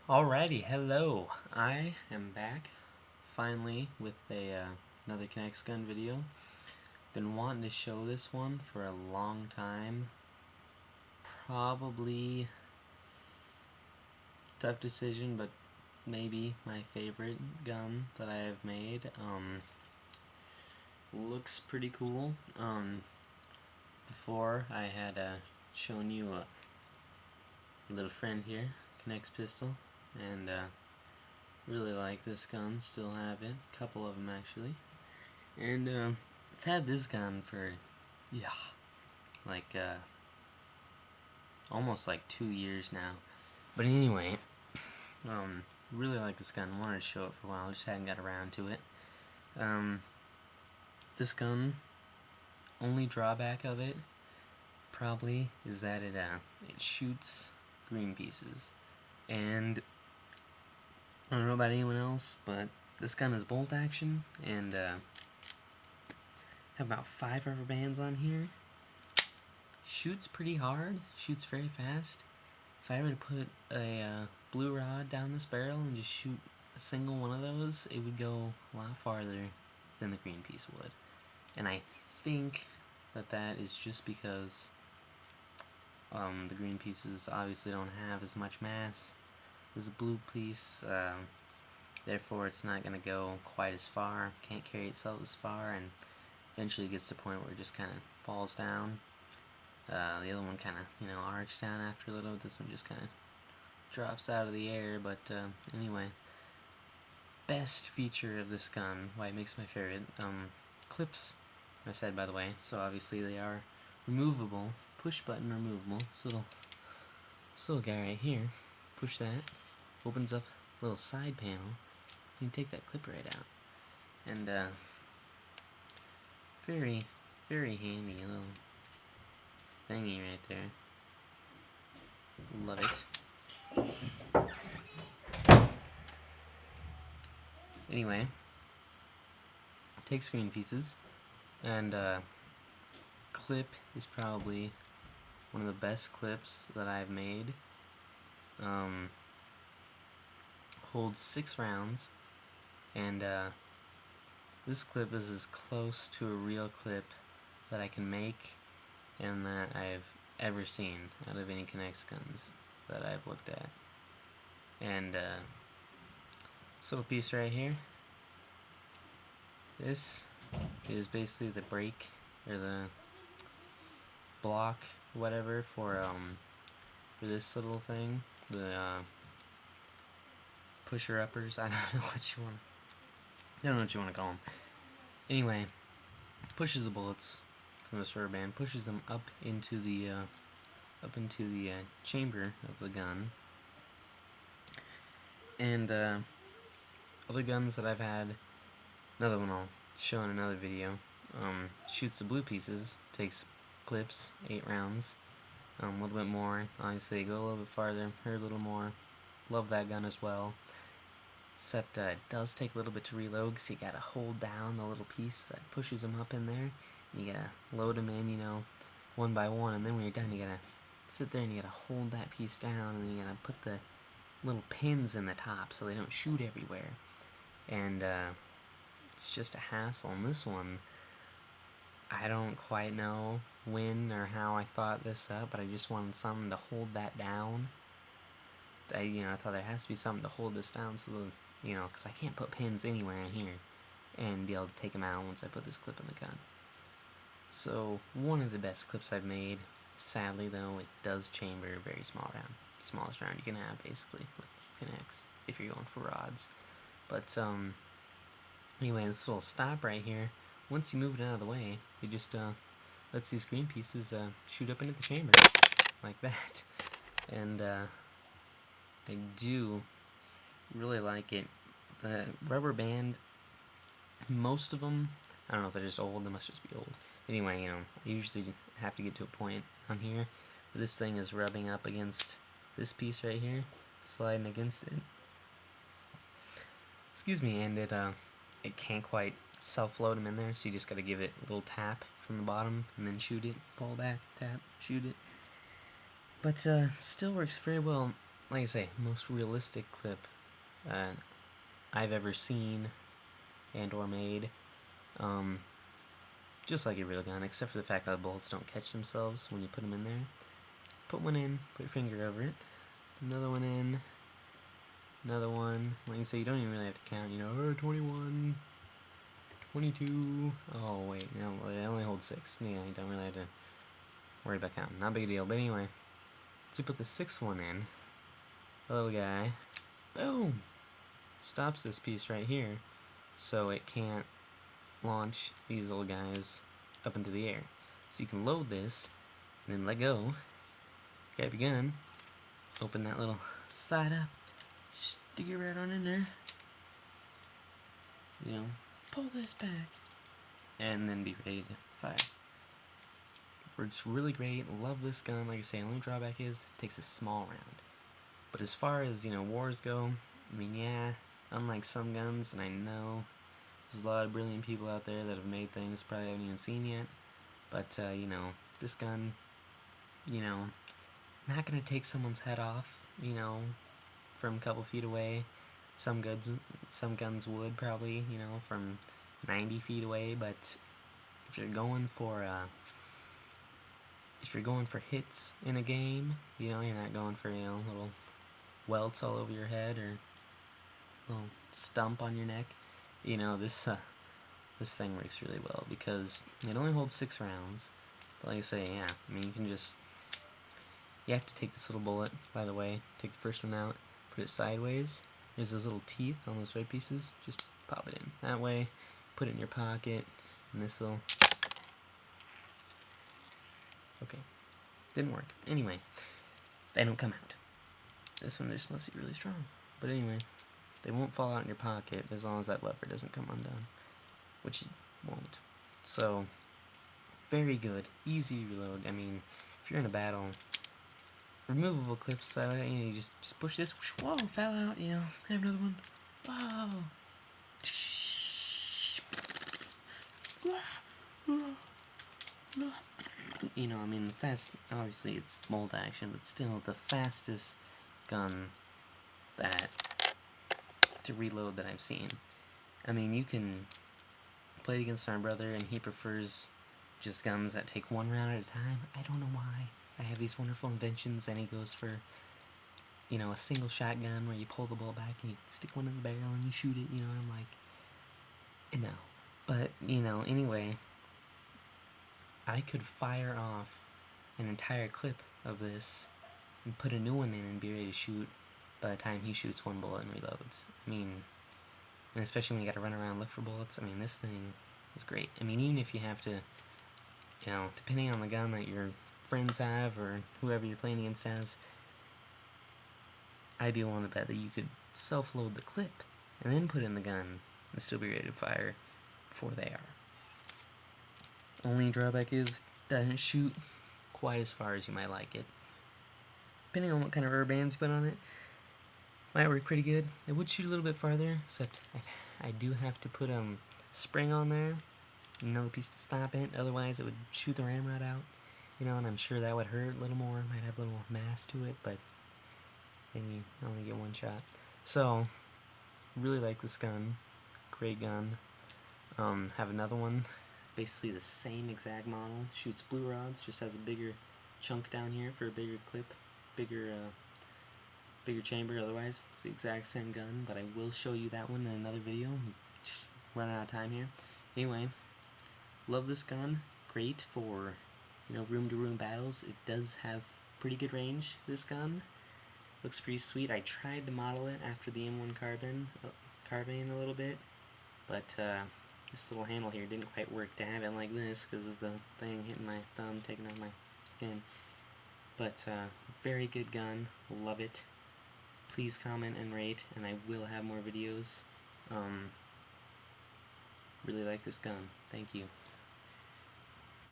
Alrighty, hello. I am back finally with another knex gun video. Been wanting to show this one for a long time. Probably tough decision, but maybe my favorite gun that I have made. Looks pretty cool. Before I had shown you a little friend here, knex pistol, and really like this gun, still have it, a couple of them actually, and I've had this gun for, like, almost like 2 years now, but anyway, really like this gun, wanted to show it for a while, just hadn't got around to it. This gun, only drawback of it, probably, is that it shoots green pieces, and I don't know about anyone else, but this gun is bolt action, and have about 5 rubber bands on here. Shoots pretty hard, shoots very fast. If I were to put a blue rod down this barrel and just shoot a single one of those, it would go a lot farther than the green piece would. And I think that is just because the green pieces obviously don't have as much mass as a blue piece, therefore it's not going to go quite as far, can't carry itself as far, and eventually it gets to the point where it just kind of falls down. The other one kind of, arcs down after a little. This one just kind of drops out of the air, but anyway. Best feature of this gun, why it makes my favorite, clips, I said by the way, so obviously they are removable, push button removable. This little guy right here, push that, opens up a little side panel, you can take that clip right out, and very, very handy little thingy right there. Love it. Anyway, take screen pieces, and clip is probably one of the best clips that I've made. Holds 6 rounds, and this clip is as close to a real clip that I can make and that I've ever seen out of any knex guns that I've looked at. And this little piece right here, this is basically the brake or the block, whatever, for this little thing, the pusher uppers. I don't know what you want to call them. Anyway, pushes the bullets from this rubber band, pushes them up into the chamber of the gun. And other guns that I've had, another one I'll show in another video, shoots the blue pieces, takes clips, 8 rounds, a little bit more, obviously go a little bit farther, hurt a little more. Love that gun as well, except it does take a little bit to reload, because you gotta hold down the little piece that pushes them up in there, and you gotta load them in, one by one, and then when you're done you gotta sit there and you gotta hold that piece down, and you gotta put the little pins in the top so they don't shoot everywhere, and it's just a hassle. And this one, I don't quite know when or how I thought this up, but I just wanted something to hold that down. I thought there has to be something to hold this down, so because I can't put pins anywhere in here and be able to take them out once I put this clip in the gun. So one of the best clips I've made. Sadly though, it does chamber a very small round, smallest round you can have basically with knex if you're going for rods. But anyway, this little stop right here, once you move it out of the way, it just lets these green pieces shoot up into the chamber like that. And I do really like it. The rubber band, most of them, I don't know if they're just old, they must just be old. Anyway, I usually have to get to a point on here where this thing is rubbing up against this piece right here, sliding against it. Excuse me, and it can't quite self-load them in there, so you just gotta give it a little tap from the bottom and then shoot it, pull back, tap, shoot it. But still works very well. like I say, most realistic clip I've ever seen and or made. Just like a real gun, except for the fact that the bullets don't catch themselves when you put them in there. Put one in, put your finger over it, another one in, another one. Like I say, you don't even really have to count, 21, 22, oh wait, no, it only holds 6. Yeah, you don't really have to worry about counting, not a big deal. But anyway, so you put the 6th one in, little guy, boom, stops this piece right here, so it can't launch these little guys up into the air. So you can load this, and then let go, grab your gun, open that little side up, stick it right on in there, pull this back, and then be ready to fire. Works really great, love this gun. Like I say, the only drawback is it takes a small round. But as far as, wars go, I mean, yeah, unlike some guns, and I know there's a lot of brilliant people out there that have made things probably haven't even seen yet, but, this gun, not gonna take someone's head off, from a couple feet away. Some guns would probably, from 90 feet away, but if you're going for hits in a game, you're not going for, little welts all over your head or little stump on your neck. This thing works really well because it only holds 6 rounds. But like I say, yeah, I mean, you have to take this little bullet, by the way, take the first one out, put it sideways. There's those little teeth on those red pieces, just pop it in. That way, put it in your pocket, and this little... Okay, didn't work. Anyway, they don't come out. This one just must be really strong. But anyway, they won't fall out in your pocket as long as that lever doesn't come undone, which it won't. So, very good, easy reload. I mean, if you're in a battle, removable clips, you just push this, whoa, fell out, grab another one, whoa, I mean, obviously it's bolt action, but still the fastest gun to reload that I've seen. I mean, you can play against my brother, and he prefers just guns that take 1 round at a time. I don't know why. I have these wonderful inventions, and he goes for, a single shotgun where you pull the bullet back and you stick one in the barrel and you shoot it, I'm like, no. But, anyway, I could fire off an entire clip of this and put a new one in and be ready to shoot by the time he shoots 1 bullet and reloads. I mean, and especially when you gotta run around and look for bullets, I mean, this thing is great. I mean, even if you have to, depending on the gun that your friends have or whoever you're playing against has, I'd be willing to bet that you could self-load the clip and then put in the gun and still be ready to fire before they are. Only drawback is it doesn't shoot quite as far as you might like it. Depending on what kind of rubber bands you put on it, might work pretty good. It would shoot a little bit farther, except I do have to put spring on there, another piece to stop it, otherwise it would shoot the ramrod out. And I'm sure that would hurt a little more, might have a little more mass to it, but then you only get 1 shot. So, really like this gun, great gun. Have another one, basically the same exact model, shoots blue rods, just has a bigger chunk down here for a bigger clip, bigger chamber. Otherwise it's the exact same gun, but I will show you that one in another video. Just running out of time here. Anyway, love this gun, great for room to room battles. It does have pretty good range, this gun. Looks pretty sweet. I tried to model it after the M1 carbine a little bit, but this little handle here didn't quite work to have it like this because of the thing hitting my thumb, taking off my skin. But very good gun, love it. Please comment and rate, and I will have more videos. Really like this gun. Thank you.